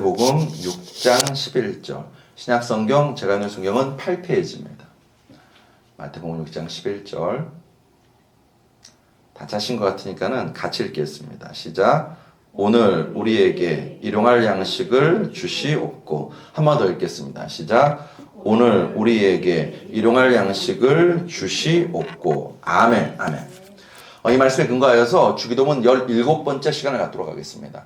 마태복음 6장 11절. 신약성경 제가 읽는 성경은 8페이지입니다. 마태복음 6장 11절. 다 짜신 것 같으니까는 같이 읽겠습니다. 시작. 오늘 우리에게 일용할 양식을 주시옵고. 한 번 더 읽겠습니다. 시작. 오늘 우리에게 일용할 양식을 주시옵고. 아멘. 아멘. 이 말씀에 근거하여서 주기도문 17번째 시간을 갖도록 하겠습니다.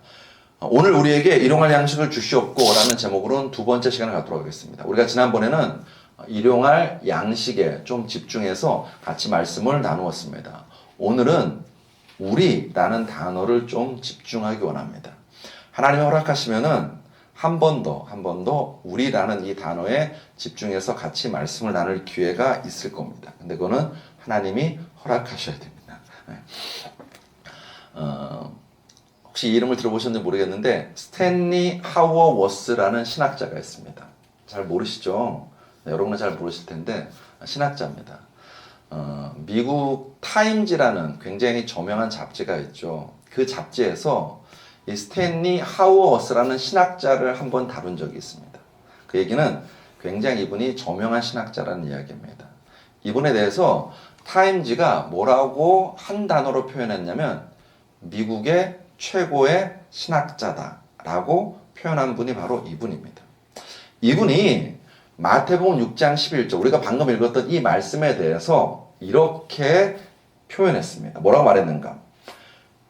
오늘 우리에게 일용할 양식을 주시옵고 라는 제목으로는 두 번째 시간을 갖도록 하겠습니다. 우리가 지난번에는 일용할 양식에 좀 집중해서 같이 말씀을 나누었습니다. 오늘은 우리라는 단어를 좀 집중하기 원합니다. 하나님이 허락하시면은 한 번 더 우리라는 이 단어에 집중해서 같이 말씀을 나눌 기회가 있을 겁니다. 근데 그거는 하나님이 허락하셔야 됩니다. 혹시 이 이름을 들어보셨는지 모르겠는데 스탠리 하워워스라는 신학자가 있습니다. 잘 모르시죠? 네, 여러분은 잘 모르실 텐데 신학자입니다. 미국 타임즈라는 굉장히 저명한 잡지가 있죠. 그 잡지에서 이 스탠리 하워워스라는 신학자를 한번 다룬 적이 있습니다. 그 얘기는 굉장히 이분이 저명한 신학자라는 이야기입니다. 이분에 대해서 타임즈가 뭐라고 한 단어로 표현했냐면 미국의 최고의 신학자다라고 표현한 분이 바로 이분입니다. 이분이 마태복음 6장 11절 우리가 방금 읽었던 이 말씀에 대해서 이렇게 표현했습니다. 뭐라고 말했는가?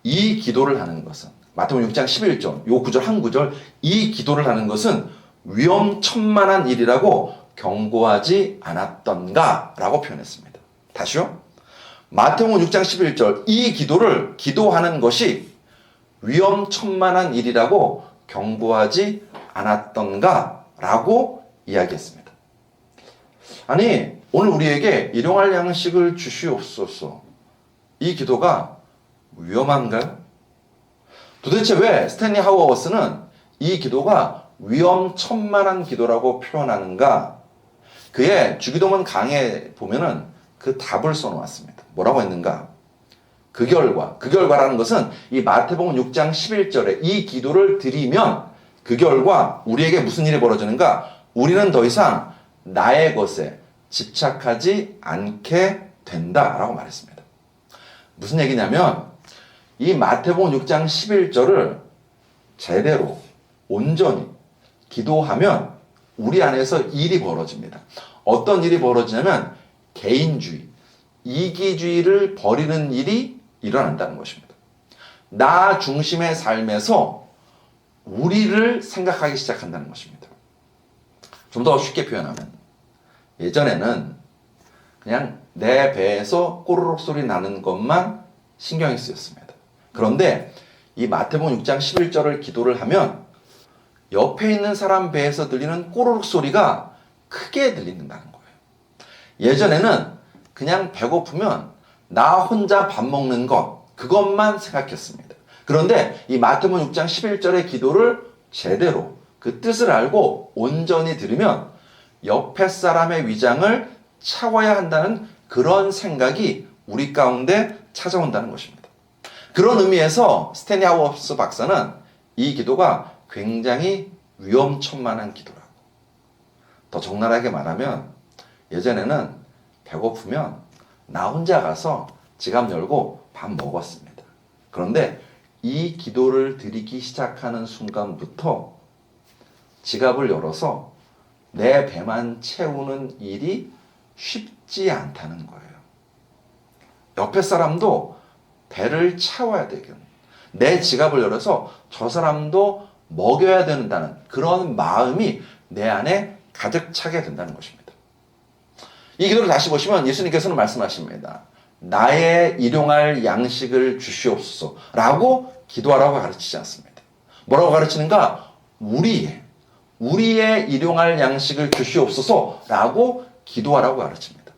이 기도를 하는 것은 마태복음 6장 11절 요 구절 한 구절 이 기도를 하는 것은 위험천만한 일이라고 경고하지 않았던가? 라고 표현했습니다. 다시요. 마태복음 6장 11절 이 기도를 기도하는 것이 위험천만한 일이라고 경고하지 않았던가? 라고 이야기했습니다. 아니 오늘 우리에게 일용할 양식을 주시옵소서. 이 기도가 위험한가요? 도대체 왜 스탠리 하워워스는 이 기도가 위험천만한 기도라고 표현하는가? 그의 주기도문 강의에 보면은 그 답을 써놓았습니다. 뭐라고 했는가? 그 결과라는 것은 이 마태복음 6장 11절에 이 기도를 드리면 그 결과 우리에게 무슨 일이 벌어지는가? 우리는 더 이상 나의 것에 집착하지 않게 된다라고 말했습니다. 무슨 얘기냐면 이 마태복음 6장 11절을 제대로 온전히 기도하면 우리 안에서 일이 벌어집니다. 어떤 일이 벌어지냐면 개인주의, 이기주의를 버리는 일이 일어난다는 것입니다. 나 중심의 삶에서 우리를 생각하기 시작한다는 것입니다. 좀 더 쉽게 표현하면 예전에는 그냥 내 배에서 꼬르륵 소리 나는 것만 신경이 쓰였습니다. 그런데 이 마태복음 6장 11절을 기도를 하면 옆에 있는 사람 배에서 들리는 꼬르륵 소리가 크게 들린다는 거예요. 예전에는 그냥 배고프면 나 혼자 밥 먹는 것 그것만 생각했습니다. 그런데 이 마태복음 6장 11절의 기도를 제대로 그 뜻을 알고 온전히 들으면 옆에 사람의 위장을 채워야 한다는 그런 생각이 우리 가운데 찾아온다는 것입니다. 그런 의미에서 스탠리 하워워스 박사는 이 기도가 굉장히 위험천만한 기도라고. 더 적나라하게 말하면 예전에는 배고프면 나 혼자 가서 지갑 열고 밥 먹었습니다. 그런데 이 기도를 드리기 시작하는 순간부터 지갑을 열어서 내 배만 채우는 일이 쉽지 않다는 거예요. 옆에 사람도 배를 채워야 되겠네. 내 지갑을 열어서 저 사람도 먹여야 된다는 그런 마음이 내 안에 가득 차게 된다는 것입니다. 이 기도를 다시 보시면 예수님께서는 말씀하십니다. 나의 일용할 양식을 주시옵소서 라고 기도하라고 가르치지 않습니다. 뭐라고 가르치는가? 우리의 일용할 양식을 주시옵소서 라고 기도하라고 가르칩니다.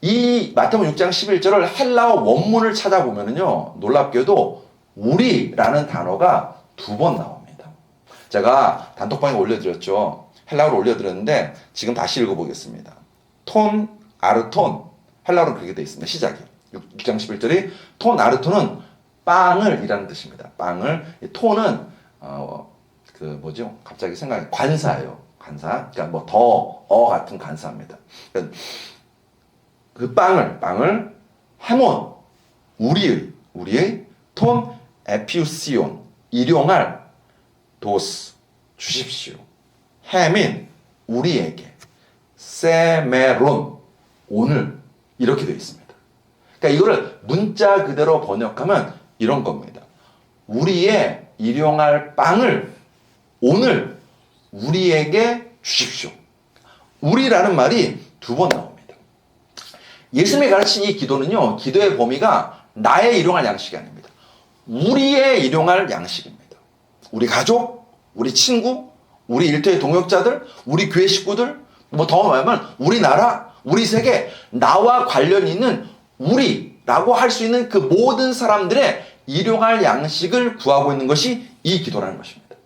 이 마태복음 6장 11절을 헬라어 원문을 찾아보면요 놀랍게도 우리라는 단어가 2번 나옵니다. 제가 단톡방에 올려드렸죠. 헬라어로 올려드렸는데 지금 다시 읽어보겠습니다. 톤, 아르톤 헬라어로 그렇게 되어 있습니다. 시작이 6장 11절이 톤 아르톤은 빵을 이라는 뜻입니다. 빵을 톤은 그 뭐죠? 갑자기 생각이 관사예요. 관사. 그러니까 뭐 더 같은 관사입니다. 그러니까 그 빵을 해몬 우리의 톤 에피우시온 일용할 도스 주십시오. 해민 우리에게 세메론 오늘 이렇게 되어 있습니다. 그러니까 이거를 문자 그대로 번역하면 이런 겁니다. 우리의 일용할 빵을 오늘 우리에게 주십시오. 우리라는 말이 2번 나옵니다. 예수님이 가르친 이 기도는요, 기도의 범위가 나의 일용할 양식이 아닙니다. 우리의 일용할 양식입니다. 우리 가족, 우리 친구, 우리 일터의 동역자들, 우리 교회 식구들, 뭐 더 말하면 우리나라, 우리 세계, 나와 관련 있는 우리라고 할 수 있는 그 모든 사람들의 일용할 양식을 구하고 있는 것이 이 기도라는 것입니다.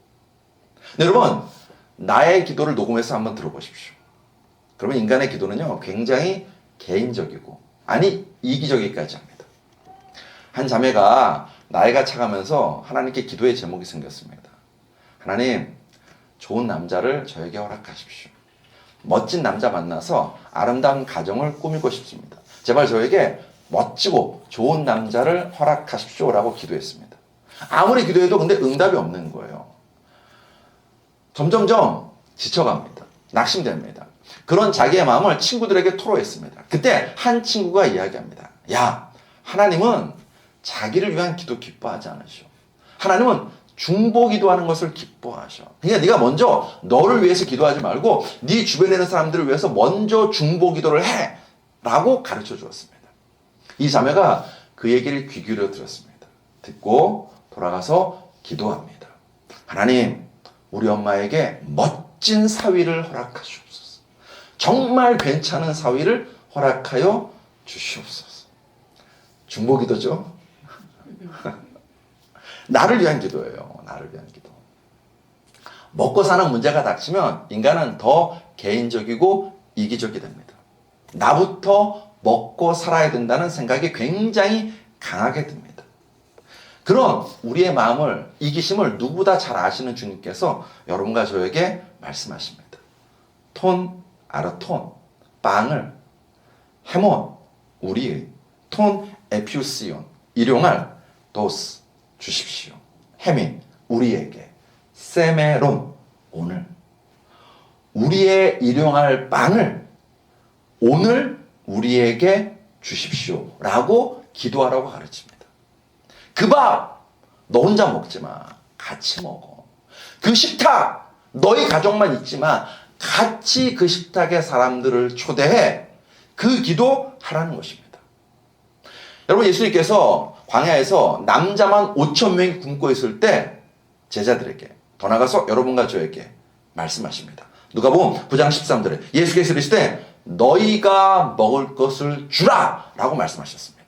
네, 여러분, 나의 기도를 녹음해서 한번 들어보십시오. 그러면 인간의 기도는요, 굉장히 개인적이고, 아니, 이기적이기까지 합니다. 한 자매가 나이가 차가면서 하나님께 기도의 제목이 생겼습니다. 하나님, 좋은 남자를 저에게 허락하십시오. 멋진 남자 만나서 아름다운 가정을 꾸미고 싶습니다. 제발 저에게 멋지고 좋은 남자를 허락하십시오라고 기도했습니다. 아무리 기도해도 근데 응답이 없는 거예요. 점점점 지쳐갑니다. 낙심됩니다. 그런 자기의 마음을 친구들에게 토로했습니다. 그때 한 친구가 이야기합니다. 야, 하나님은 자기를 위한 기도 기뻐하지 않으셔. 하나님은 중보 기도하는 것을 기뻐하셔. 그러니까 네가 먼저 너를 위해서 기도하지 말고 네 주변에 있는 사람들을 위해서 먼저 중보 기도를 해 라고 가르쳐 주었습니다. 이 자매가 그 얘기를 귀 기울여 들었습니다. 듣고 돌아가서 기도합니다. 하나님, 우리 엄마에게 멋진 사위를 허락하시옵소서. 정말 괜찮은 사위를 허락하여 주시옵소서. 중보 기도죠? 나를 위한 기도예요. 나를 위한 기도. 먹고 사는 문제가 닥치면 인간은 더 개인적이고 이기적이 됩니다. 나부터 먹고 살아야 된다는 생각이 굉장히 강하게 듭니다. 그런 우리의 마음을, 이기심을 누구보다 잘 아시는 주님께서 여러분과 저에게 말씀하십니다. 톤, 아르톤, 빵을, 해몬, 우리의, 톤, 에피우시온, 일용할, 도스, 주십시오. 해민, 우리에게, 세메론, 오늘. 우리의 일용할 빵을 오늘 우리에게 주십시오. 라고 기도하라고 가르칩니다. 그 밥, 너 혼자 먹지 마. 같이 먹어. 그 식탁, 너희 가족만 있지 마. 같이 그 식탁에 사람들을 초대해. 그 기도 하라는 것입니다. 여러분, 예수님께서 광야에서 남자만 5천 명이 굶고 있을 때 제자들에게, 더 나아가서 여러분과 저에게 말씀하십니다. 누가복음 9장 13절에 예수께서 이르시되 너희가 먹을 것을 주라 라고 말씀하셨습니다.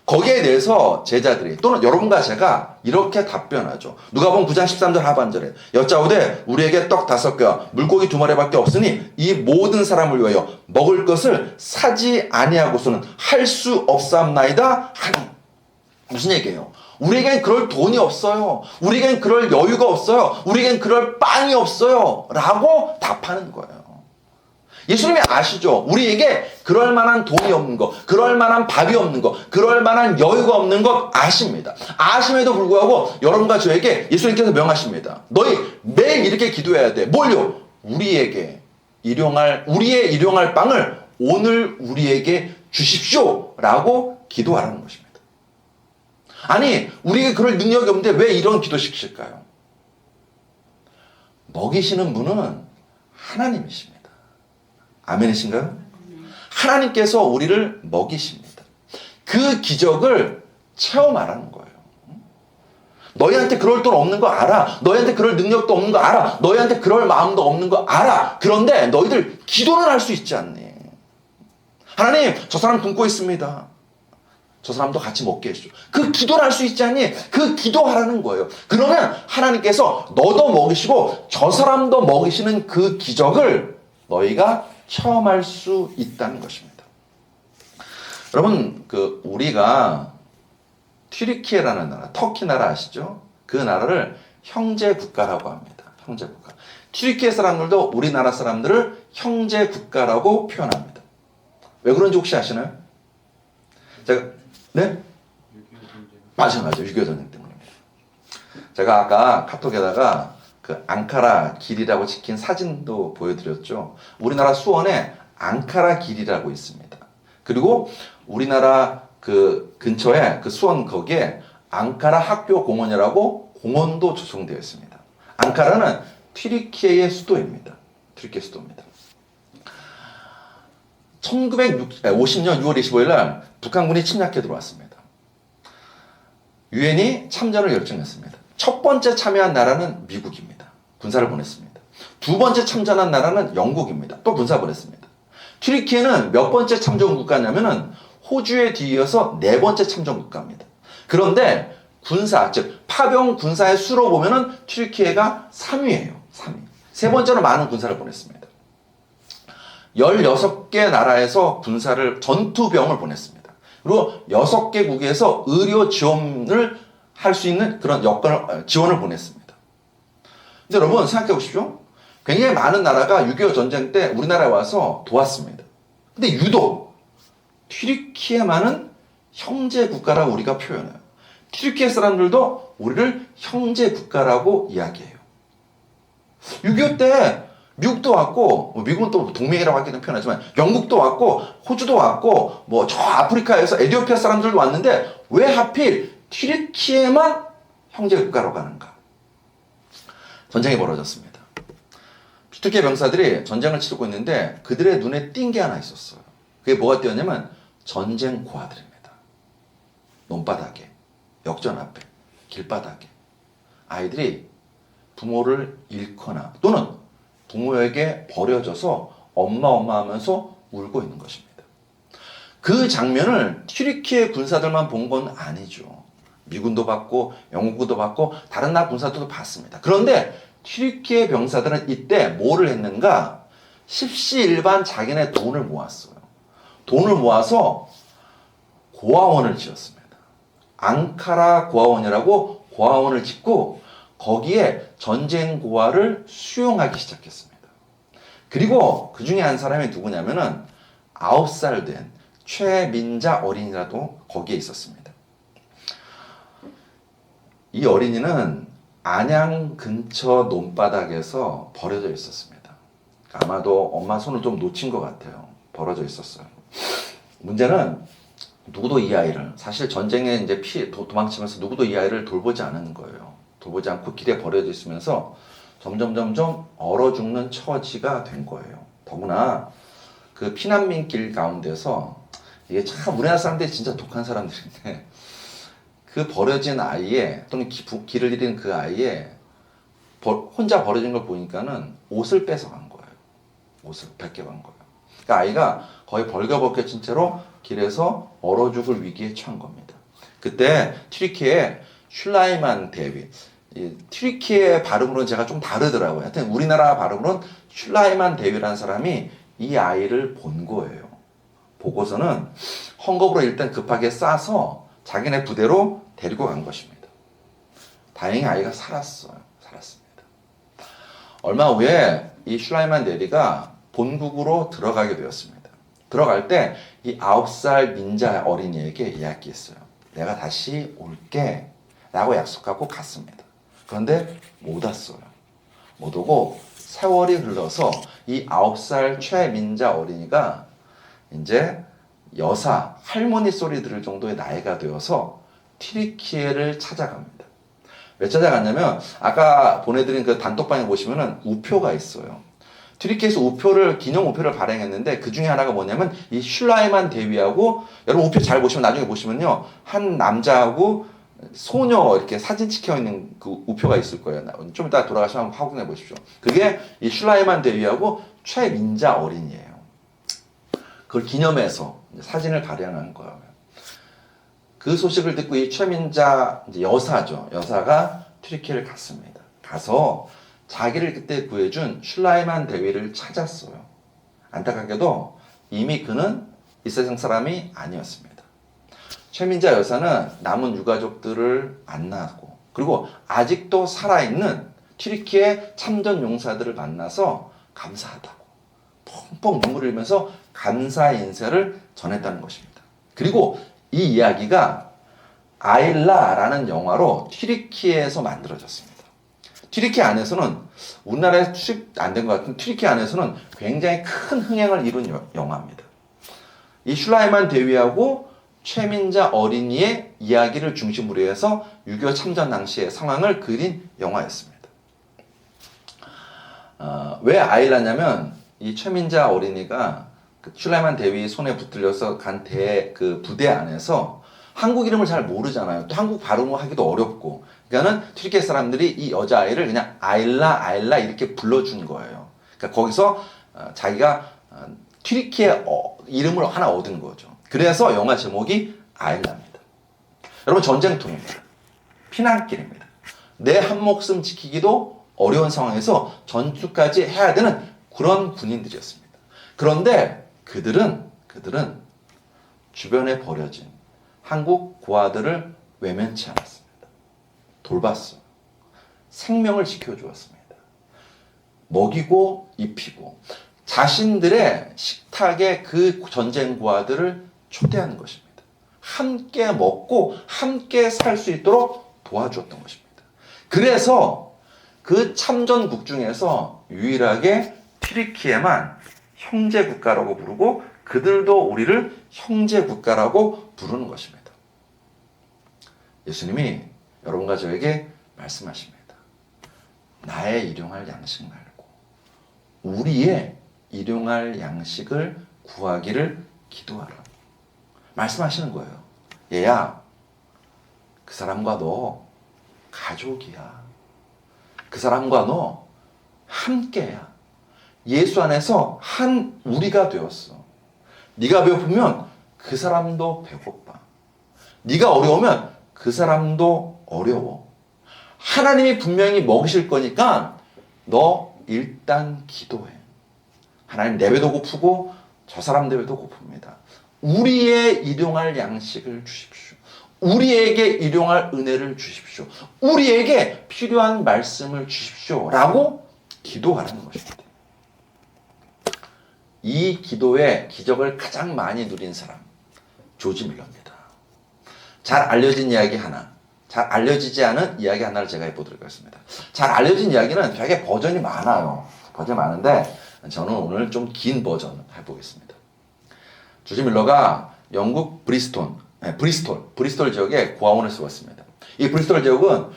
거기에 대해서 제자들이 또는 여러분과 제가 이렇게 답변하죠. 누가복음 9장 13절 하반절에 여짜오되 우리에게 떡 5개와 물고기 2마리밖에 없으니 이 모든 사람을 위하여 먹을 것을 사지 아니하고서는 할 수 없사옵나이다 하니. 무슨 얘기예요? 우리에겐 그럴 돈이 없어요. 우리에겐 그럴 여유가 없어요. 우리에겐 그럴 빵이 없어요. 라고 답하는 거예요. 예수님이 아시죠? 우리에게 그럴 만한 돈이 없는 것, 그럴 만한 밥이 없는 것, 그럴 만한 여유가 없는 것 아십니다. 아심에도 불구하고 여러분과 저에게 예수님께서 명하십니다. 너희 매일 이렇게 기도해야 돼. 뭘요? 우리의 일용할 빵을 오늘 우리에게 주십시오. 라고 기도하라는 것입니다. 아니, 우리에게 그럴 능력이 없는데 왜 이런 기도 시키실까요? 먹이시는 분은 하나님이십니다. 아멘이신가요? 하나님께서 우리를 먹이십니다. 그 기적을 체험하라는 거예요. 너희한테 그럴 돈 없는 거 알아. 너희한테 그럴 능력도 없는 거 알아. 너희한테 그럴 마음도 없는 거 알아. 그런데 너희들 기도는 할 수 있지 않니? 하나님, 저 사람 굶고 있습니다. 저 사람도 같이 먹게 해주죠. 그 기도를 할 수 있지 않니? 그 기도하라는 거예요. 그러면 하나님께서 너도 먹이시고 저 사람도 먹이시는 그 기적을 너희가 체험할 수 있다는 것입니다. 여러분, 우리가 튀르키예라는 나라, 터키 나라 아시죠? 그 나라를 형제 국가라고 합니다. 형제 국가. 튀르키예 사람들도 우리나라 사람들을 형제 국가라고 표현합니다. 왜 그런지 혹시 아시나요? 제가 네? 맞아요. 6.25 전쟁 때문입니다. 제가 아까 카톡에다가 그 앙카라 길이라고 찍힌 사진도 보여드렸죠. 우리나라 수원에 앙카라 길이라고 있습니다. 그리고 우리나라 그 근처에 그 수원 거기에 앙카라 학교 공원이라고 공원도 조성되어 있습니다. 앙카라는 튀르키예의 수도입니다. 튀르키예 수도입니다. 1950년 6월 25일 날 북한군이 침략해 들어왔습니다. 유엔이 참전을 결정했습니다. 첫 번째 참여한 나라는 미국입니다. 군사를 보냈습니다. 두 번째 참전한 나라는 영국입니다. 또 군사 보냈습니다. 튀르키예는 몇 번째 참전 국가냐면은 호주에 뒤이어서 네 번째 참전 국가입니다. 그런데 군사, 즉 파병 군사의 수로 보면은 튀르키예가 3위예요. 3위. 세 번째로 많은 군사를 보냈습니다. 16개 나라에서 군사를 전투병을 보냈습니다. 그리고 6개국에서 의료 지원을 할 수 있는 그런 여건을 지원을 보냈습니다. 근데 여러분 생각해 보십시오. 굉장히 많은 나라가 6.25 전쟁 때 우리나라에 와서 도왔습니다. 근데 유독 튀르키예만은 형제 국가라고 우리가 표현해요. 튀르키예 사람들도 우리를 형제 국가라고 이야기해요. 6.25 때 미국도 왔고, 미국은 또 동맹이라고 하기는 표현하지만 영국도 왔고, 호주도 왔고, 뭐 저 아프리카에서 에티오피아 사람들도 왔는데 왜 하필 튀르키예만 형제 국가로 가는가? 전쟁이 벌어졌습니다. 튀르키예 병사들이 전쟁을 치르고 있는데 그들의 눈에 띈 게 하나 있었어요. 그게 뭐가 띄었냐면 전쟁 고아들입니다. 논바닥에, 역전 앞에, 길바닥에 아이들이 부모를 잃거나 또는 부모에게 버려져서 엄마 하면서 울고 있는 것입니다. 그 장면을 튀르키예 군사들만 본 건 아니죠. 미군도 봤고 영국도 봤고 다른 나라 군사들도 봤습니다. 그런데 튀르키예 병사들은 이때 뭐를 했는가? 십시일반 자기네 돈을 모았어요. 돈을 모아서 고아원을 지었습니다. 앙카라 고아원이라고 고아원을 짓고 거기에 전쟁 고아를 수용하기 시작했습니다. 그리고 그 중에 한 사람이 누구냐면은 9살 된 최민자 어린이라도 거기에 있었습니다. 이 어린이는 안양 근처 논바닥에서 버려져 있었습니다. 아마도 엄마 손을 좀 놓친 것 같아요. 벌어져 있었어요. 문제는 누구도 이 아이를, 사실 전쟁에 이제 도망치면서 누구도 이 아이를 돌보지 않은 거예요. 돌보지 않고 길에 버려져 있으면서 점점 얼어 죽는 처지가 된 거예요. 더구나 그 피난민 길 가운데서 이게 참 우리나라 사람들이 진짜 독한 사람들인데 그 버려진 아이의 또는 길을 잃은 그 아이의 혼자 버려진 걸 보니까는 옷을 뺏어간 거예요. 옷을 벗겨간 거예요. 그러니까 아이가 거의 벌거벗겨진 채로 길에서 얼어 죽을 위기에 처한 겁니다. 그때 튀르키예 슐라이만 대위, 튀르키예 발음으로는 제가 좀 다르더라고요. 하여튼 우리나라 발음으로는 슐라이만 대위라는 사람이 이 아이를 본 거예요. 보고서는 헝겊으로 일단 급하게 싸서 자기네 부대로 데리고 간 것입니다. 다행히 아이가 살았습니다. 얼마 후에 이 슐라이만 대위가 본국으로 들어가게 되었습니다. 들어갈 때 이 9살 민자 어린이에게 이야기했어요. 내가 다시 올게 라고 약속하고 갔습니다. 그런데 못 왔어요. 못 오고 세월이 흘러서 이 9살 최민자 어린이가 이제 여사, 할머니 소리 들을 정도의 나이가 되어서 튀르키예를 찾아갑니다. 왜 찾아갔냐면 아까 보내드린 그 단톡방에 보시면은 우표가 있어요. 튀르키예에서 기념 우표를 발행했는데 그 중에 하나가 뭐냐면 이 슐라이만 대위하고, 여러분 우표 잘 보시면 나중에 보시면요, 한 남자하고 소녀 이렇게 사진 찍혀 있는 그 우표가 있을 거예요. 좀 이따 돌아가시면 한번 확인해 보십시오. 그게 이 슐라이만 대위하고 최민자 어린이에요. 그걸 기념해서 사진을 발행한 거예요. 그 소식을 듣고 이 최민자 여사죠. 여사가 튀르키예를 갔습니다. 가서 자기를 그때 구해준 슐라이만 대위를 찾았어요. 안타깝게도 이미 그는 이 세상 사람이 아니었습니다. 최민자 여사는 남은 유가족들을 안 낳았고 그리고 아직도 살아있는 튀르키예 참전 용사들을 만나서 감사하다고 펑펑 눈물을 흘리면서 감사 인사를 전했다는 것입니다. 그리고 이 이야기가 아일라라는 영화로 튀르키예에서 만들어졌습니다. 튀르키예 안에서는 우리나라에 수입 안 된 것 같은 튀르키예 안에서는 굉장히 큰 흥행을 이룬 영화입니다. 이 슐라이만 대위하고 최민자 어린이의 이야기를 중심으로 해서 6.25 참전 당시의 상황을 그린 영화였습니다. 왜 아일라냐면 이 최민자 어린이가 그 슐라이만 대위 손에 붙들려서 간 그 부대 안에서 한국 이름을 잘 모르잖아요. 또 한국 발음을 하기도 어렵고. 그러니까는 튀르키예 사람들이 이 여자아이를 그냥 아일라 이렇게 불러준 거예요. 그러니까 거기서 자기가 튀르키예 이름을 하나 얻은 거죠. 그래서 영화 제목이 아일라입니다. 여러분 전쟁통입니다. 피난길입니다. 내 한 목숨 지키기도 어려운 상황에서 전투까지 해야 되는 그런 군인들이었습니다. 그런데 그들은 주변에 버려진 한국 고아들을 외면치 않았습니다. 돌봤어요. 생명을 지켜주었습니다. 먹이고 입히고 자신들의 식탁에 그 전쟁 고아들을 초대하는 것입니다. 함께 먹고 함께 살 수 있도록 도와주었던 것입니다. 그래서 그 참전국 중에서 유일하게 튀르키예만 형제국가라고 부르고 그들도 우리를 형제국가라고 부르는 것입니다. 예수님이 여러분과 저에게 말씀하십니다. 나의 일용할 양식 말고 우리의 일용할 양식을 구하기를 기도하라. 말씀하시는 거예요. 얘야, 그 사람과 너 가족이야. 그 사람과 너 함께야. 예수 안에서 한 우리가 되었어. 네가 배고프면 그 사람도 배고파. 네가 어려우면 그 사람도 어려워. 하나님이 분명히 먹이실 거니까 너 일단 기도해. 하나님 내 배도 고프고 저 사람 내 배도 고픕니다. 우리의 일용할 양식을 주십시오. 우리에게 일용할 은혜를 주십시오. 우리에게 필요한 말씀을 주십시오. 라고 기도하라는 것입니다. 이 기도의 기적을 가장 많이 누린 사람, 조지 밀러입니다. 잘 알려진 이야기 하나, 잘 알려지지 않은 이야기 하나를 제가 해보도록 하겠습니다. 잘 알려진 이야기는 되게 버전이 많아요. 버전이 많은데 저는 오늘 좀 긴 버전 해보겠습니다. 조지 밀러가 영국 브리스톨 지역에 고아원을 세웠습니다. 이 브리스톨 지역은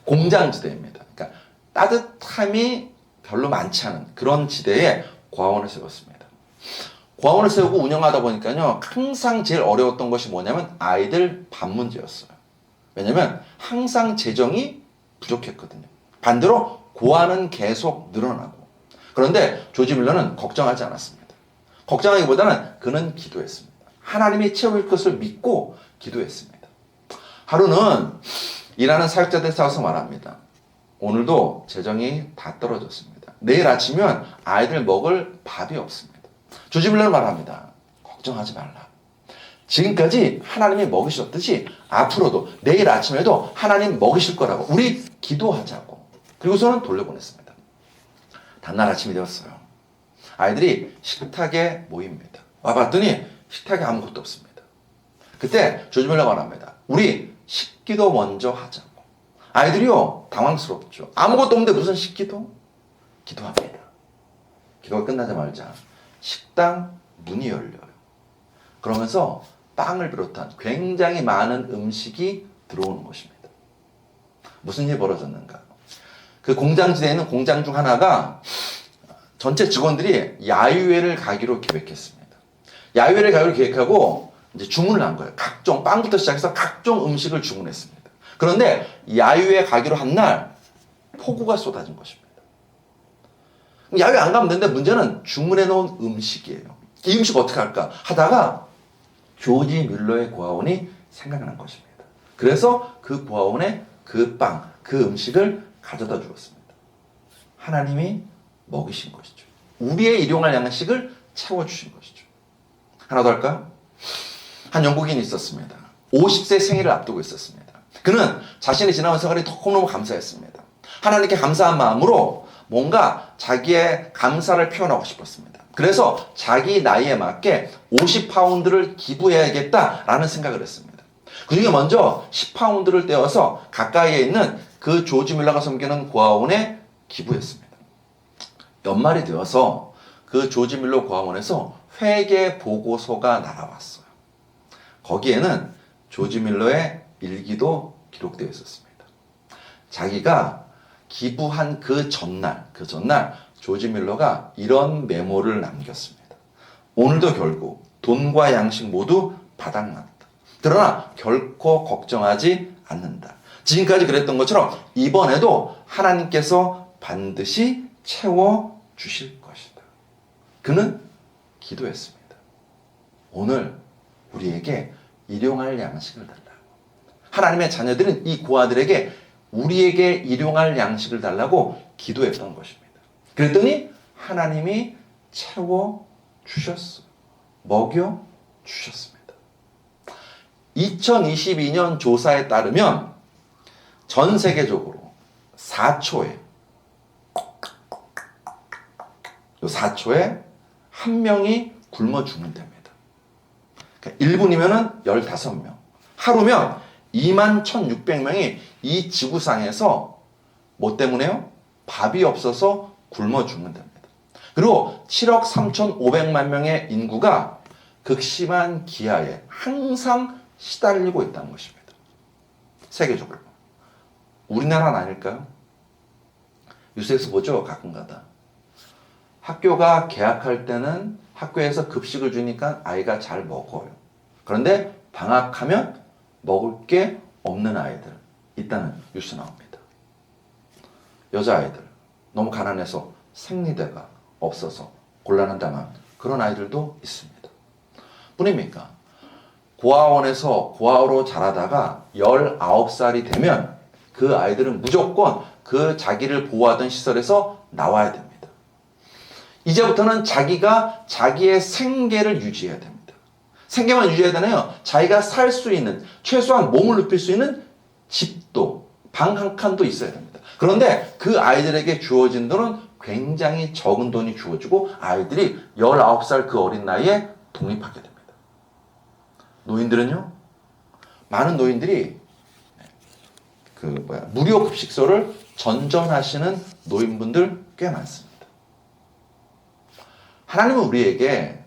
공장지대입니다. 그러니까 따뜻함이 별로 많지 않은 그런 지대에 고아원을 세웠습니다. 고아원을 세우고 운영하다 보니까요, 항상 제일 어려웠던 것이 뭐냐면 아이들 밥 문제였어요. 왜냐면 항상 재정이 부족했거든요. 반대로 고아는 계속 늘어나고. 그런데 조지 밀러는 걱정하지 않았습니다. 걱정하기보다는 그는 기도했습니다. 하나님이 채울 것을 믿고 기도했습니다. 하루는 일하는 사역자들 싸워서 말합니다. 오늘도 재정이 다 떨어졌습니다. 내일 아침이면 아이들 먹을 밥이 없습니다. 조지 밀러는 말합니다. 걱정하지 말라. 지금까지 하나님이 먹이셨듯이 앞으로도 내일 아침에도 하나님 먹이실 거라고 우리 기도하자고. 그리고서는 돌려보냈습니다. 다음날 아침이 되었어요. 아이들이 식탁에 모입니다. 와봤더니 식탁에 아무것도 없습니다. 그때 조지 밀러가 말합니다. 우리 식기도 먼저 하자고. 아이들이요, 당황스럽죠. 아무것도 없는데 무슨 식기도? 기도합니다. 기도가 끝나자마자 식당 문이 열려요. 그러면서 빵을 비롯한 굉장히 많은 음식이 들어오는 것입니다. 무슨 일이 벌어졌는가? 그 공장지대에 있는 공장 중 하나가 전체 직원들이 야유회를 가기로 계획했습니다. 야유회를 가기로 계획하고 이제 주문을 한 거예요. 각종 빵부터 시작해서 각종 음식을 주문했습니다. 그런데 야유회 가기로 한 날 폭우가 쏟아진 것입니다. 야외 안 가면 되는데 문제는 주문해 놓은 음식이에요. 이 음식 어떻게 할까 하다가 조지 밀러의 고아원이 생각난 것입니다. 그래서 그 고아원에 그 빵, 그 음식을 가져다 주었습니다. 하나님이 먹이신 것이죠. 우리의 일용할 양식을 채워주신 것이죠. 하나 더 할까? 한 영국인이 있었습니다. 50세 생일을 앞두고 있었습니다. 그는 자신이 지나온 생활이 너무너무 감사했습니다. 하나님께 감사한 마음으로 뭔가 자기의 감사를 표현하고 싶었습니다. 그래서 자기 나이에 맞게 50파운드를 기부해야겠다라는 생각을 했습니다. 그 중에 먼저 10파운드를 떼어서 가까이에 있는 그 조지 밀러가 섬기는 고아원에 기부했습니다. 연말이 되어서 그 조지 밀러 고아원에서 회계 보고서가 날아왔어요. 거기에는 조지 밀러의 일기도 기록되어 있었습니다. 자기가 기부한 그 전날 조지 밀러가 이런 메모를 남겼습니다. 오늘도 결국 돈과 양식 모두 바닥났다. 그러나 결코 걱정하지 않는다. 지금까지 그랬던 것처럼 이번에도 하나님께서 반드시 채워주실 것이다. 그는 기도했습니다. 오늘 우리에게 일용할 양식을 달라고. 하나님의 자녀들은 이 고아들에게 우리에게 일용할 양식을 달라고 기도했던 것입니다. 그랬더니 하나님이 채워주셨어요. 먹여주셨습니다. 2022년 조사에 따르면 전 세계적으로 4초에 1 명이 굶어 죽는답니다. 그러니까 1분이면 15명. 하루면 21,600명이 이 지구상에서 뭐 때문에요? 밥이 없어서 굶어 죽는답니다. 그리고 7억 3,500만 명의 인구가 극심한 기아에 항상 시달리고 있다는 것입니다. 세계적으로. 우리나라는 아닐까요? 뉴스에서 보죠, 가끔가다. 학교가 개학할 때는 학교에서 급식을 주니까 아이가 잘 먹어요. 그런데 방학하면 먹을 게 없는 아이들 있다는 뉴스 나옵니다. 여자아이들 너무 가난해서 생리대가 없어서 곤란한다만 그런 아이들도 있습니다. 뿐입니까? 고아원에서 고아로 자라다가 19살이 되면 그 아이들은 무조건 그 자기를 보호하던 시설에서 나와야 됩니다. 이제부터는 자기가 자기의 생계를 유지해야 됩니다. 생계만 유지해야 되나요? 자기가 살 수 있는, 최소한 몸을 눕힐 수 있는 집도, 방 한 칸도 있어야 됩니다. 그런데 그 아이들에게 주어진 돈은 굉장히 적은 돈이 주어지고 아이들이 19살 그 어린 나이에 독립하게 됩니다. 노인들은요? 많은 노인들이 무료 급식소를 전전하시는 노인분들 꽤 많습니다. 하나님은 우리에게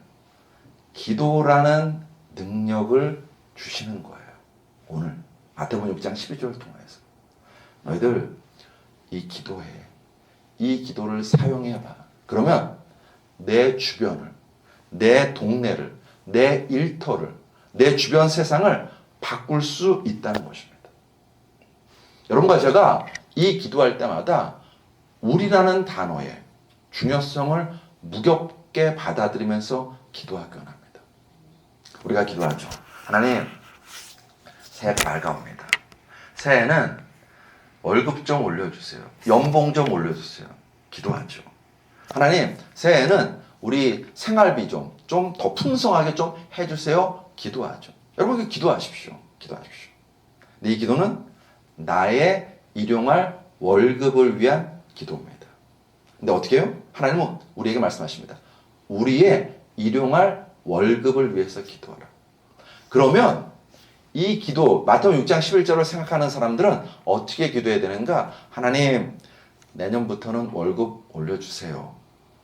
기도라는 능력을 주시는 거예요. 오늘 마태복음 6장 12절을 통해서 너희들 이 기도해. 이 기도를 사용해봐. 그러면 내 주변을, 내 동네를, 내 일터를, 내 주변 세상을 바꿀 수 있다는 것입니다. 여러분과 제가 이 기도할 때마다 우리라는 단어의 중요성을 무겁게 받아들이면서 기도하기 원합니다. 우리가 기도하죠. 하나님, 새해가 밝아옵니다. 새해에는 월급 좀 올려주세요. 연봉 좀 올려주세요. 기도하죠. 하나님, 새해에는 우리 생활비 좀 더 풍성하게 좀 해주세요. 기도하죠. 여러분, 기도하십시오. 기도하십시오. 근데 이 기도는 나의 일용할 월급을 위한 기도입니다. 근데 어떻게 해요? 하나님은 우리에게 말씀하십니다. 우리의 일용할 월급을 위해서 기도하라. 그러면 이 기도, 마태복음 6장 11절을 생각하는 사람들은 어떻게 기도해야 되는가? 하나님, 내년부터는 월급 올려주세요.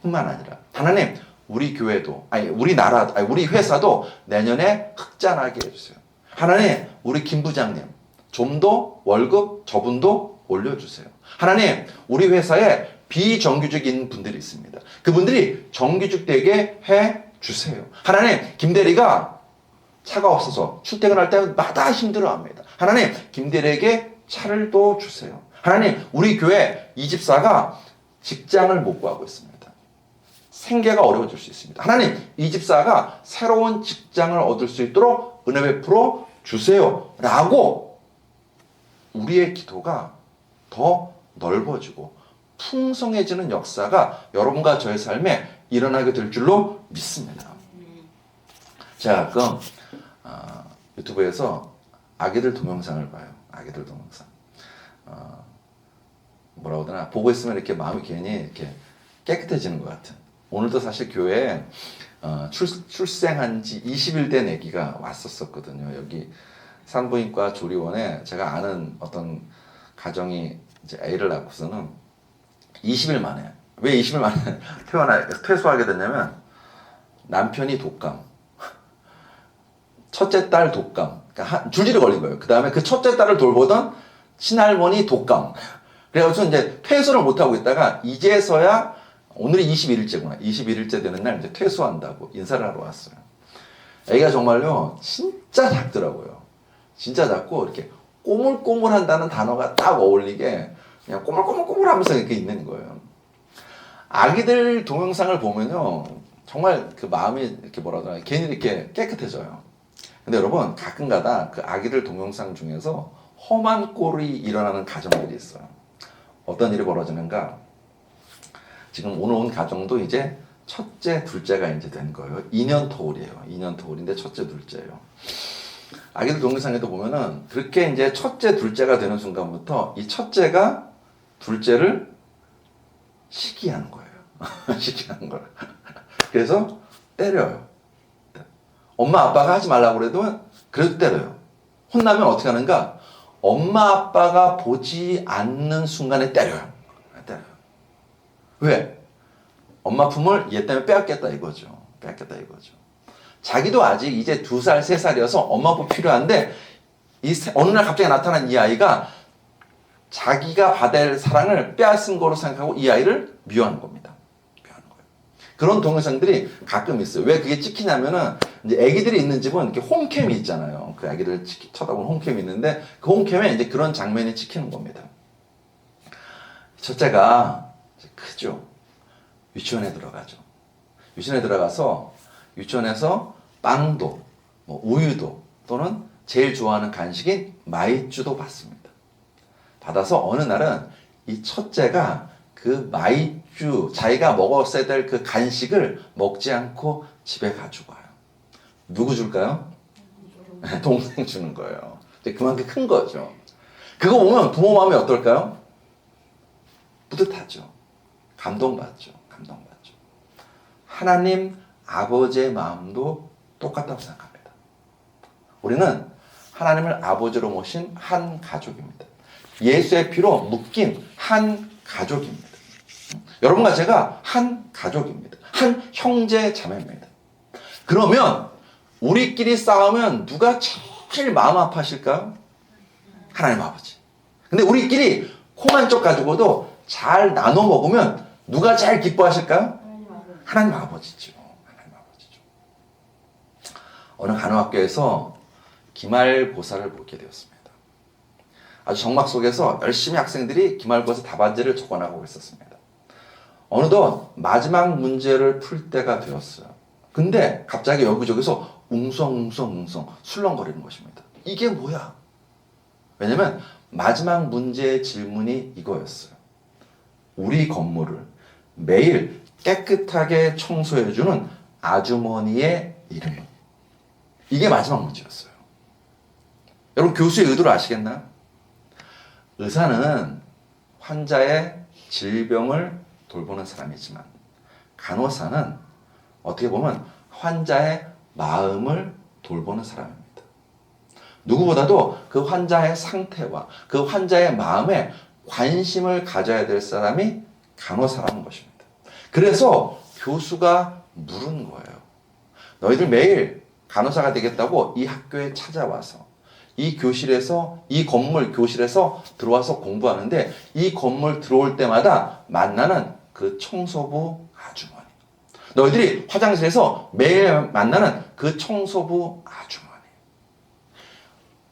뿐만 아니라 하나님, 우리 교회도, 우리 나라, 우리 회사도 내년에 흑자나게 해주세요. 하나님, 우리 김 부장님, 좀 더 월급 저분도 올려주세요. 하나님, 우리 회사에 비정규직인 분들이 있습니다. 그분들이 정규직 되게 해주세요. 하나님, 김대리가 차가 없어서 출퇴근할 때마다 힘들어합니다. 하나님, 김대리에게 차를 또 주세요. 하나님, 우리 교회 이 집사가 직장을 못 구하고 있습니다. 생계가 어려워질 수 있습니다. 하나님, 이 집사가 새로운 직장을 얻을 수 있도록 은혜 베풀어 주세요. 라고 우리의 기도가 더 넓어지고 풍성해지는 역사가 여러분과 저의 삶에 일어나게 될 줄로 믿습니다. 제가 가끔 유튜브에서 아기들 동영상을 봐요. 아기들 동영상. 뭐라고 해야 되나, 보고 있으면 이렇게 마음이 괜히 이렇게 깨끗해지는 것 같은. 오늘도 사실 교회에 출생한 지 20일 된 아기가 왔었거든요. 여기 산부인과 조리원에 제가 아는 어떤 가정이 이제 애를 낳고서는 20일 만에, 왜 20일 만에 퇴소하게 됐냐면, 남편이 독감, 첫째 딸 독감, 그러니까 줄줄이 걸린 거예요. 그 다음에 그 첫째 딸을 돌보던 친할머니 독감. 그래가지고 이제 퇴소를 못하고 있다가, 이제서야 오늘이 21일째구나. 21일째 되는 날 이제 퇴소한다고 인사를 하러 왔어요. 애가 정말요, 진짜 작더라고요. 진짜 작고, 이렇게 꼬물꼬물한다는 단어가 딱 어울리게 그냥 꼬물꼬물꼬물 하면서 이렇게 있는 거예요. 아기들 동영상을 보면요, 정말 그 마음이 이렇게 뭐라 하나, 괜히 이렇게 깨끗해져요. 근데 여러분, 가끔가다 그 아기들 동영상 중에서 험한 꼴이 일어나는 가정들이 있어요. 어떤 일이 벌어지는가? 지금 오늘 온 가정도 이제 첫째, 둘째가 이제 된 거예요. 2년 터울이에요. 2년 터울인데 첫째, 둘째예요. 아기들 동영상에도 보면은 그렇게 이제 첫째, 둘째가 되는 순간부터 이 첫째가 둘째를 시기하는 거예요. 시기하는 거예요. 그래서 때려요. 엄마 아빠가 하지 말라고 그래도 때려요. 혼나면 어떻게 하는가? 엄마 아빠가 보지 않는 순간에 때려요. 왜? 엄마 품을 얘 때문에 빼앗겠다 이거죠. 자기도 아직 이제 2살, 3살이어서 엄마 품 필요한데, 어느 날 갑자기 나타난 이 아이가 자기가 받아야 할 사랑을 빼앗은 거로 생각하고 이 아이를 미워하는 겁니다. 그런 동영상들이 가끔 있어요. 왜 그게 찍히냐면은, 이제 애기들이 있는 집은 이렇게 홈캠이 있잖아요. 그 애기들 쳐다보는 홈캠이 있는데, 그 홈캠에 이제 그런 장면이 찍히는 겁니다. 첫째가 이제 크죠. 유치원에 들어가죠. 유치원에 들어가서 유치원에서 빵도, 뭐 우유도, 또는 제일 좋아하는 간식인 마이쮸도 받습니다. 받아서 어느 날은 이 첫째가 그 마이쮸, 자기가 먹었어야 될 그 간식을 먹지 않고 집에 가지고 와요. 누구 줄까요? 동생 주는 거예요. 그만큼 큰 거죠. 그거 보면 부모 마음이 어떨까요? 뿌듯하죠. 감동받죠. 하나님 아버지의 마음도 똑같다고 생각합니다. 우리는 하나님을 아버지로 모신 한 가족입니다. 예수의 피로 묶인 한 가족입니다. 여러분과 제가 한 가족입니다. 한 형제 자매입니다. 그러면 우리끼리 싸우면 누가 제일 마음 아파하실까요? 하나님 아버지. 근데 우리끼리 콩 한 쪽 가지고도 잘 나눠 먹으면 누가 제일 기뻐하실까요? 하나님 아버지죠. 어느 간호학교에서 기말고사를 보게 되었습니다. 아주 정막 속에서 열심히 학생들이 기말고사 답안지를 적어나가고 있었습니다. 어느덧 마지막 문제를 풀 때가 되었어요. 근데 갑자기 여기저기서 웅성웅성 술렁거리는 것입니다. 이게 뭐야? 왜냐면 마지막 문제의 질문이 이거였어요. 우리 건물을 매일 깨끗하게 청소해주는 아주머니의 이름. 이게 마지막 문제였어요. 여러분, 교수의 의도를 아시겠나요? 의사는 환자의 질병을 돌보는 사람이지만, 간호사는 어떻게 보면 환자의 마음을 돌보는 사람입니다. 누구보다도 그 환자의 상태와 그 환자의 마음에 관심을 가져야 될 사람이 간호사라는 것입니다. 그래서 교수가 물은 거예요. 너희들 매일 간호사가 되겠다고 이 학교에 찾아와서 이 교실에서, 이 건물 교실에서 들어와서 공부하는데, 이 건물 들어올 때마다 만나는 그 청소부 아주머니, 너희들이 화장실에서 매일 만나는 그 청소부 아주머니,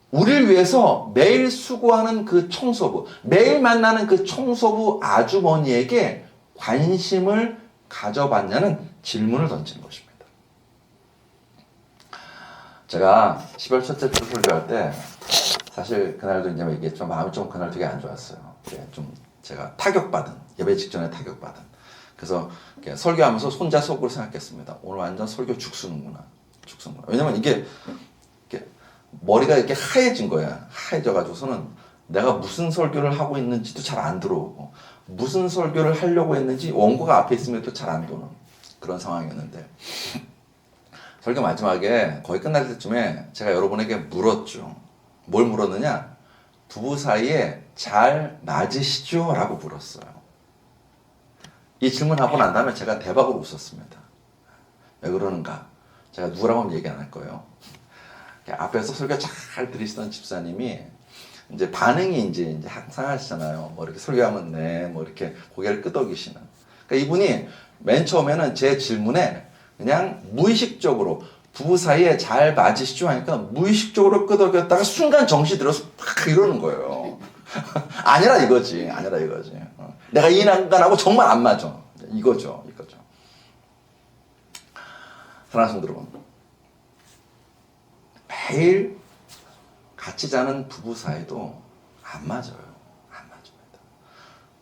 우리를 위해서 매일 수고하는 그 청소부, 매일 만나는 그 청소부 아주머니에게 관심을 가져봤냐는 질문을 던진 것입니다. 제가 12월 첫째 주 설교할 때, 사실 그날도 이제 얘기했지만 마음이 좀 그날 되게 안 좋았어요. 좀 제가 타격받은, 예배 직전에 타격받은. 그래서 설교하면서 혼자 속으로 생각했습니다. 오늘 완전 설교 죽쓰는구나. 왜냐면 이게 머리가 이렇게 하얘진 거야. 하얘져가지고서는 내가 무슨 설교를 하고 있는지도 잘 안 들어오고 무슨 설교를 하려고 했는지 원고가 앞에 있음에도 잘 안 도는 그런 상황이었는데 설교 마지막에 거의 끝날 때쯤에 제가 여러분에게 물었죠. 뭘 물었느냐? 부부 사이에 잘 맞으시죠? 라고 물었어요. 이 질문하고 난 다음에 제가 대박으로 웃었습니다. 왜 그러는가? 제가 누구라고 하면 얘기 안 할 거예요. 앞에서 설교 잘 들으시던 집사님이 이제 반응이 이제 항상 하시잖아요. 뭐 이렇게 설교하면 네, 뭐 이렇게 고개를 끄덕이시는. 그러니까 이분이 맨 처음에는 제 질문에 그냥 무의식적으로 부부 사이에 잘 맞으시죠 하니까 무의식적으로 끄덕였다가 순간 정신이 들어서 팍 이러는 거예요. 아니라 이거지. 내가 이 난간하고 정말 안 맞아. 이거죠. 사랑하는 성도 여러분, 매일 같이 자는 부부 사이도 안 맞아요. 안 맞습니다.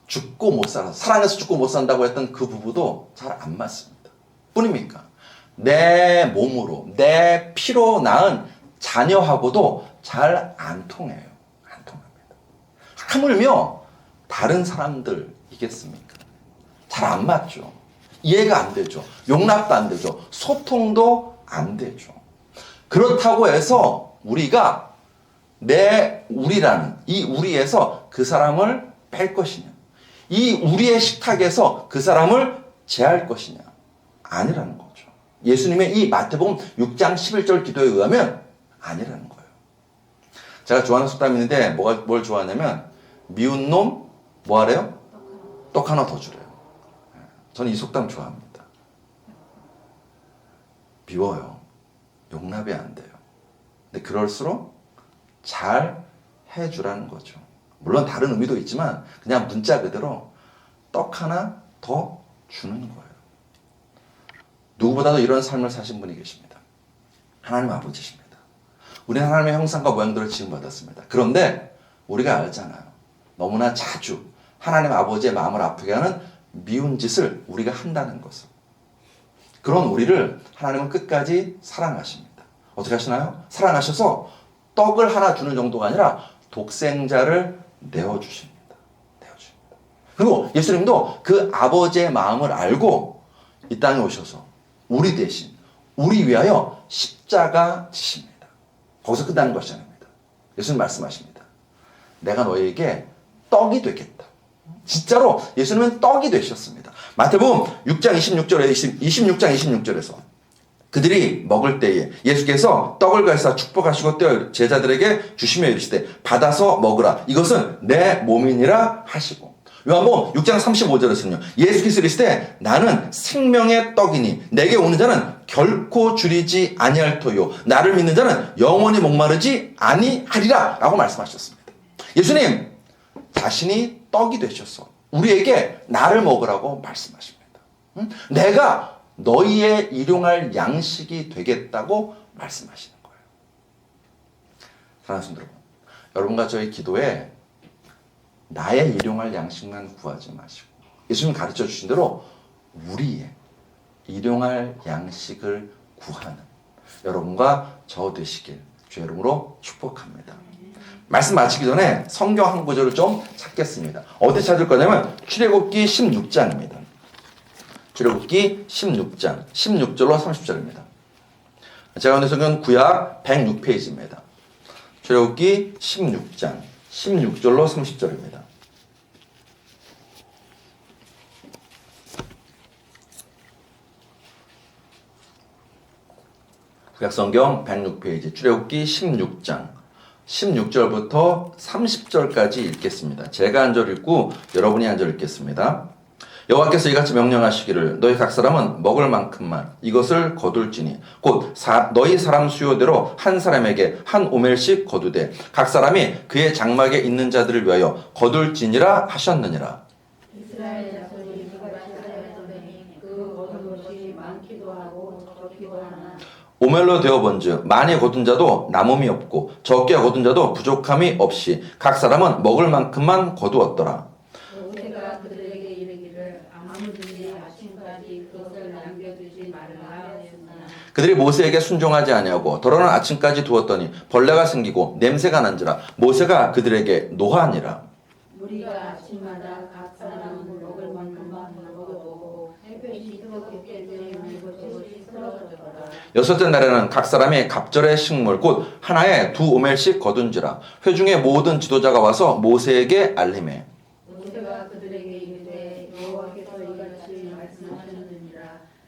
죽고 못 살아서 사랑해서 죽고 못 산다고 했던 그 부부도 잘 안 맞습니다. 뿐입니까? 내 몸으로 내 피로 낳은 자녀하고도 잘 안 통해요. 안 통합니다. 하물며 다른 사람들이겠습니까? 잘 안 맞죠. 이해가 안 되죠. 용납도 안 되죠. 소통도 안 되죠. 그렇다고 해서 우리가 우리라는 이 우리에서 그 사람을 뺄 것이냐, 이 우리의 식탁에서 그 사람을 제할 것이냐, 아니라는 거죠. 예수님의 이 마태복음 6장 11절 기도에 의하면 아니라는 거예요. 제가 좋아하는 속담이 있는데 뭘 좋아하냐면 미운 놈 뭐 하래요? 떡 하나 더 주래요. 저는 이 속담 좋아합니다. 미워요. 용납이 안 돼요. 근데 그럴수록 잘 해주라는 거죠. 물론 다른 의미도 있지만 그냥 문자 그대로 떡 하나 더 주는 거예요. 누구보다도 이런 삶을 사신 분이 계십니다. 하나님 아버지십니다. 우리는 하나님의 형상과 모양대로 지음받았습니다. 그런데 우리가 알잖아요. 너무나 자주 하나님 아버지의 마음을 아프게 하는 미운 짓을 우리가 한다는 것을. 그런 우리를 하나님은 끝까지 사랑하십니다. 어떻게 하시나요? 사랑하셔서 떡을 하나 주는 정도가 아니라 독생자를 내어주십니다. 그리고 예수님도 그 아버지의 마음을 알고 이 땅에 오셔서 우리 대신 우리 위하여 십자가 지십니다. 거기서 끝나는 것이 아닙니다. 예수님 말씀하십니다. 내가 너에게 떡이 되겠다. 진짜로 예수님은 떡이 되셨습니다. 마태복음 6장 26절에서 그들이 먹을 때에 예수께서 떡을 가시사 축복하시고 떼어 제자들에게 주시며 이르시되 받아서 먹으라. 이것은 내 몸이니라 하시고. 요한복음 6장 35절에서는요. 예수께서 이르시되 나는 생명의 떡이니 내게 오는 자는 결코 줄이지 아니할 터요 나를 믿는 자는 영원히 목마르지 아니하리라 라고 말씀하셨습니다. 예수님 자신이 떡이 되셔서 우리에게 나를 먹으라고 말씀하십니다. 내가 너희의 일용할 양식이 되겠다고 말씀하시는 거예요. 사랑하는 여러분, 여러분과 저의 기도에 나의 일용할 양식만 구하지 마시고 예수님 가르쳐 주신 대로 우리의 일용할 양식을 구하는 여러분과 저 되시길 주의 이름으로 축복합니다. 말씀 마치기 전에 성경 한 구절을 좀 찾겠습니다. 어디 찾을 거냐면 출애굽기 16장입니다. 출애굽기 16장 16절로 30절입니다. 제가 오늘 성경 구약 106페이지입니다. 출애굽기 16장 16절로 30절입니다. 구약 성경 106페이지 출애굽기 16장 16절부터 30절까지 읽겠습니다. 제가 한 절 읽고 여러분이 한 절 읽겠습니다. 여호와께서 이같이 명령하시기를 너희 각 사람은 먹을 만큼만 이것을 거둘지니 곧 너희 사람 수요대로 한 사람에게 한 오멜씩 거두되 각 사람이 그의 장막에 있는 자들을 위하여 거둘지니라 하셨느니라. 이스라엘 자손이 그같이 하였으니 그 거둔 것이 많기도 하고 적기도 하나 오멜로 되어 본즉 많이 거둔 자도 남음이 없고 적게 거둔 자도 부족함이 없이 각 사람은 먹을 만큼만 거두었더라. 모세가 그들에게 이르기를 아무든지 아침까지 그것을 남겨두지 말라 하였으나 그들이 모세에게 순종하지 아니하고 더러는 아침까지 두었더니 벌레가 생기고 냄새가 난지라 모세가 그들에게 노하니라. 우리가 아침마다 각 사람은 먹을 만큼만 먹어도 햇볕이 뜨겁기 때문에 이것이 쓰러졌더라. 여섯째 날에는 각 사람이 갑절의 식물 곧 하나에 2오멜씩 거둔지라. 회중의 모든 지도자가 와서 모세에게 알림해. 모세가 그들에게 이르되 여호와께서 이같이 말씀하셨느니라.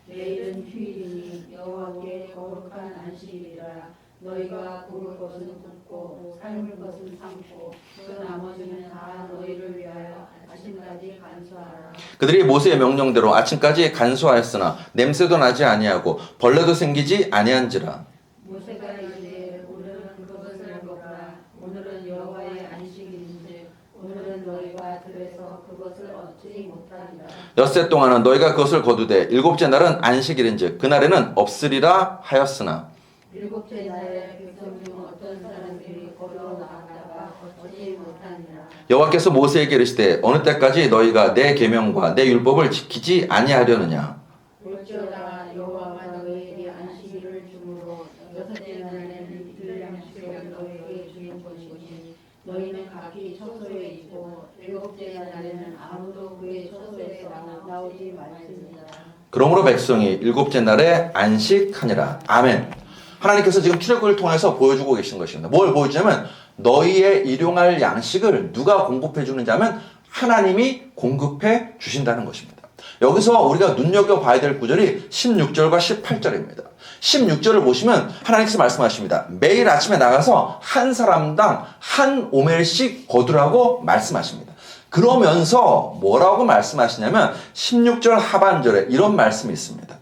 내일은 휴일이니 여호와께 거룩한 안식일이라. 너희가 구울 것은 굽고 삶을 것은 삶고 그 나머지는 다 너희를 위하여 아침까지 간수하라. 그들이 모세의 명령대로 아침까지 간수하였으나 냄새도 나지 아니하고 벌레도 생기지 아니한지라. 모세가 이르되 오늘은 그것을 먹으라. 오늘은 여호와의 안식일인즉 오늘은 너희가 들에서 그것을 얻지 못하리라. 엿새 동안은 너희가 그것을 거두되 일곱째 날은 안식일인즉 그날에는 없으리라 하였으나. 일곱째 날에 백성 중 어떤 사람들이 걸어 나갔다가 얻지 못하니라. 여호와께서 모세에게 이르시되 어느 때까지 너희가 내 계명과 내 율법을 지키지 아니하려느냐. 볼지어다 여호와가 너희에게 안식일을 주므로 여섯째 날에는 이틀 양식을 너희에게 주는 것이니 너희는 각기 처소에 있고 일곱째 날에는 아무도 그의 처소에서 나오지 말지니라. 그러므로 백성이 일곱째 날에 안식하니라. 아멘. 하나님께서 지금 출애굽을 통해서 보여주고 계신 것입니다. 뭘 보여주냐면 너희의 일용할 양식을 누가 공급해 주는지 하면 하나님이 공급해 주신다는 것입니다. 여기서 우리가 눈여겨봐야 될 구절이 16절과 18절입니다. 16절을 보시면 하나님께서 말씀하십니다. 매일 아침에 나가서 한 사람당 한 오멜씩 거두라고 말씀하십니다. 그러면서 뭐라고 말씀하시냐면 16절 하반절에 이런 말씀이 있습니다.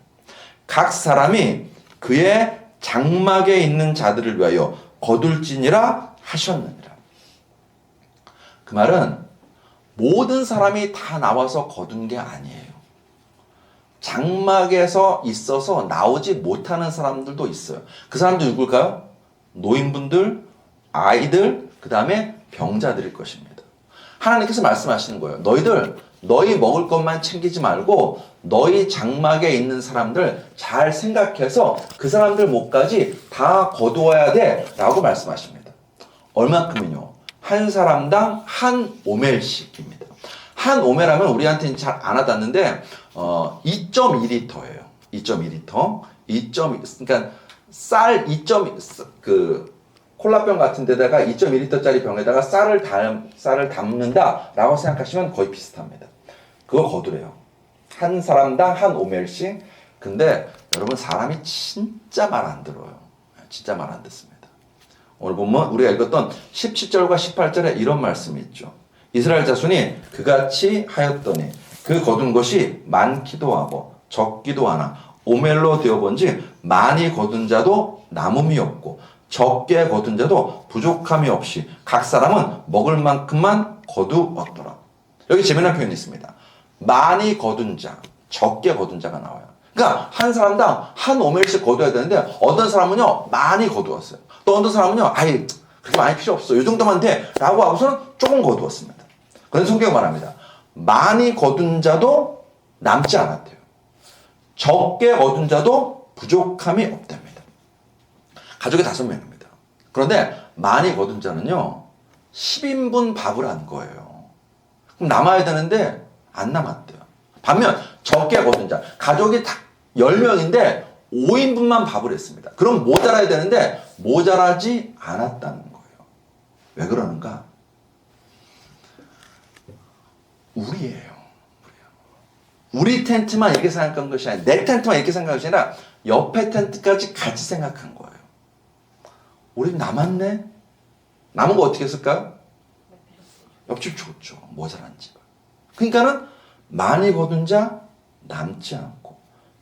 각 사람이 그의 장막에 있는 자들을 위하여 거둘지니라 하셨느니라. 그 말은 모든 사람이 다 나와서 거둔 게 아니에요. 장막에서 있어서 나오지 못하는 사람들도 있어요. 그 사람들 누굴까요? 노인분들, 아이들, 그 다음에 병자들일 것입니다. 하나님께서 말씀하시는 거예요. 너희 먹을 것만 챙기지 말고 너희 장막에 있는 사람들 잘 생각해서 그 사람들 몫까지 다 거두어야 돼 라고 말씀하십니다. 얼마큼이요? 한 사람당 한 오멜씩입니다. 한 오멜하면 우리한테는 잘 안 와닿는데 2.2리터예요. 2.2리터. 그러니까 쌀 2.2 콜라병 같은 데다가 2.2리터짜리 병에다가 쌀을 담는다라고 생각하시면 거의 비슷합니다. 그거 거두래요. 한 사람당 한 오멜씩. 근데 여러분 사람이 진짜 말 안 들어요. 진짜 말 안 듣습니다. 오늘 보면 우리가 읽었던 17절과 18절에 이런 말씀이 있죠. 이스라엘 자손이 그같이 하였더니 그 거둔 것이 많기도 하고 적기도 하나 오멜로 되어본지 많이 거둔 자도 남음이 없고 적게 거둔 자도 부족함이 없이 각 사람은 먹을 만큼만 거두었더라. 여기 재미난 표현이 있습니다. 많이 거둔 자, 적게 거둔 자가 나와요. 그러니까 한 사람당 한 오멜씩 거둬야 되는데 어떤 사람은요 많이 거두었어요. 또 어떤 사람은요 아예 그렇게 많이 필요 없어. 이 정도만 돼 라고 하고서는 조금 거두었습니다. 그런 성경이 말합니다. 많이 거둔 자도 남지 않았대요. 적게 거둔 자도 부족함이 없답니다. 가족이 5명입니다. 그런데 많이 거둔 자는요 10인분 밥을 한 거예요. 그럼 남아야 되는데 안 남았대요. 반면 적게 거둔 자, 가족이 딱 10명인데 5인분만 밥을 했습니다. 그럼 모자라야 되는데 모자라지 않았다는 거예요. 왜 그러는가? 우리예요. 우리 텐트만 이렇게 생각한 것이 아니라 내 텐트만 이렇게 생각한 것이 아니라 옆에 텐트까지 같이 생각한 거예요. 우리 남았네? 남은 거 어떻게 했을까요? 옆집 줬죠. 모자란 집. 그러니까는 많이 거둔 자 남지 않고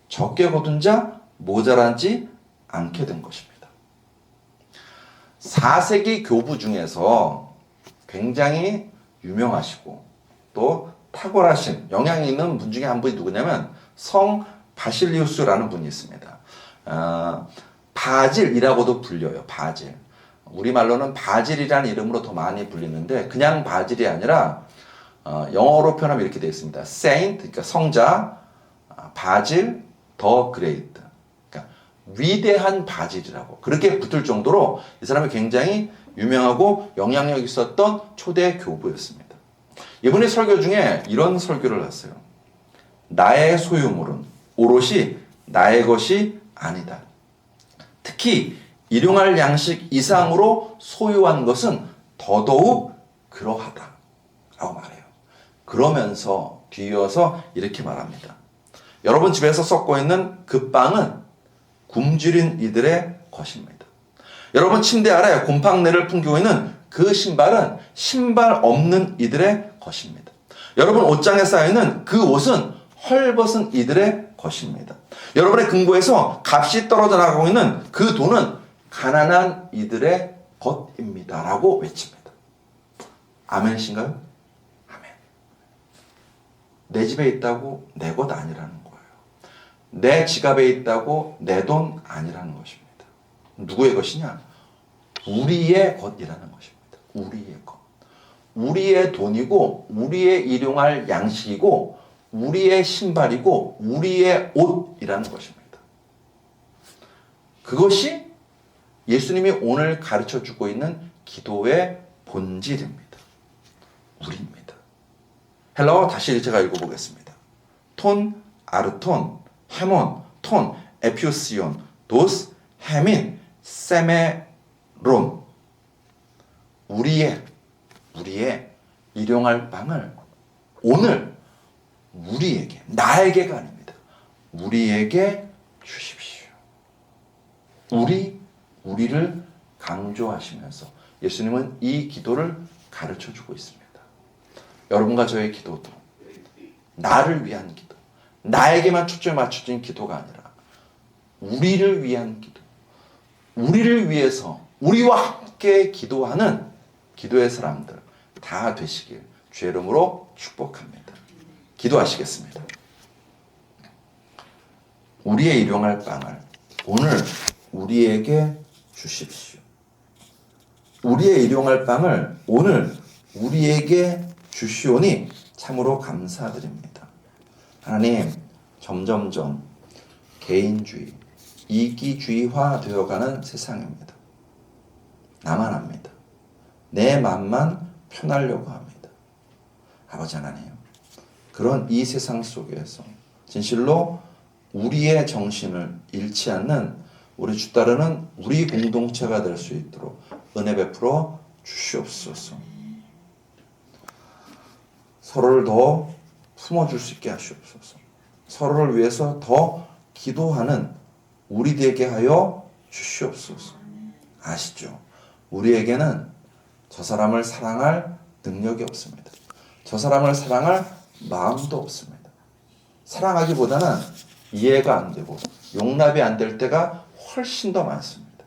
적게 거둔 자 모자란지 않게 된 것입니다. 4세기 교부 중에서 굉장히 유명하시고 또 탁월하신 영향이 있는 분 중에 한 분이 누구냐면 성 바실리우스라는 분이 있습니다. 바질이라고도 불려요. 바질. 우리말로는 바질이라는 이름으로 더 많이 불리는데 그냥 바질이 아니라 영어로 표현하면 이렇게 되어 있습니다. Saint, 그러니까 성자, 바질 더 그레이트. 그러니까 위대한 바질이라고 그렇게 붙을 정도로 이 사람이 굉장히 유명하고 영향력 있었던 초대 교부였습니다. 이번에 설교 중에 이런 설교를 했어요. 나의 소유물은 오롯이 나의 것이 아니다. 특히 일용할 양식 이상으로 소유한 것은 더더욱 그러하다 라고 말해요. 그러면서 뒤이어서 이렇게 말합니다. 여러분 집에서 썩고 있는 그 빵은 굶주린 이들의 것입니다. 여러분 침대 아래 곰팡내를 풍기고 있는 그 신발은 신발 없는 이들의 것입니다. 여러분 옷장에 쌓여있는 그 옷은 헐벗은 이들의 것입니다. 여러분의 금고에서 값이 떨어져 나가고 있는 그 돈은 가난한 이들의 것입니다. 라고 외칩니다. 아멘이신가요? 아멘. 내 집에 있다고 내 것 아니라는 거예요. 내 지갑에 있다고 내 돈 아니라는 것입니다. 누구의 것이냐? 우리의 것이라는 것입니다. 우리의 것. 우리의 돈이고 우리의 일용할 양식이고 우리의 신발이고 우리의 옷이라는 것입니다. 그것이 예수님이 오늘 가르쳐주고 있는 기도의 본질입니다. 우리입니다. 헬라어 다시 제가 읽어보겠습니다. 톤, 아르톤, 헤몬, 톤, 에피오시온, 도스, 헤민, 세메론. 우리의 일용할 빵을 오늘 우리에게, 나에게가 아닙니다. 우리에게 주십시오. 우리를 강조하시면서 예수님은 이 기도를 가르쳐주고 있습니다. 여러분과 저의 기도도 나를 위한 기도, 나에게만 초점을 맞춰진 기도가 아니라 우리를 위한 기도, 우리를 위해서 우리와 함께 기도하는 기도의 사람들 다 되시길 주의 이름으로 축복합니다. 기도하시겠습니다. 우리의 일용할 빵을 오늘 우리에게 주십시오. 우리의 일용할 빵을 오늘 우리에게 주시오니 참으로 감사드립니다. 하나님, 점점점 개인주의, 이기주의화 되어가는 세상입니다. 나만 합니다. 내 맘만 편하려고 합니다. 아버지 하나님, 그런 이 세상 속에서 진실로 우리의 정신을 잃지 않는 우리 주 따르는 우리 공동체가 될 수 있도록 은혜 베풀어 주시옵소서. 서로를 더 품어줄 수 있게 하시옵소서. 서로를 위해서 더 기도하는 우리 되게 하여 주시옵소서. 아시죠? 우리에게는 저 사람을 사랑할 능력이 없습니다. 저 사람을 사랑할 마음도 없습니다. 사랑하기보다는 이해가 안 되고 용납이 안 될 때가 훨씬 더 많습니다.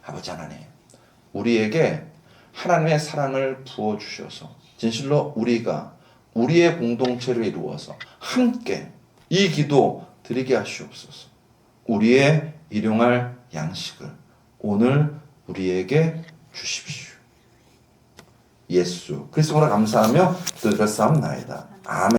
아버지 하나님, 우리에게 하나님의 사랑을 부어주셔서 진실로 우리가 우리의 공동체를 이루어서 함께 이 기도 드리게 하시옵소서. 우리의 일용할 양식을 오늘 우리에게 주십시오. 예수 그리스도로 감사하며 기도드렸사옵나이다. 아멘.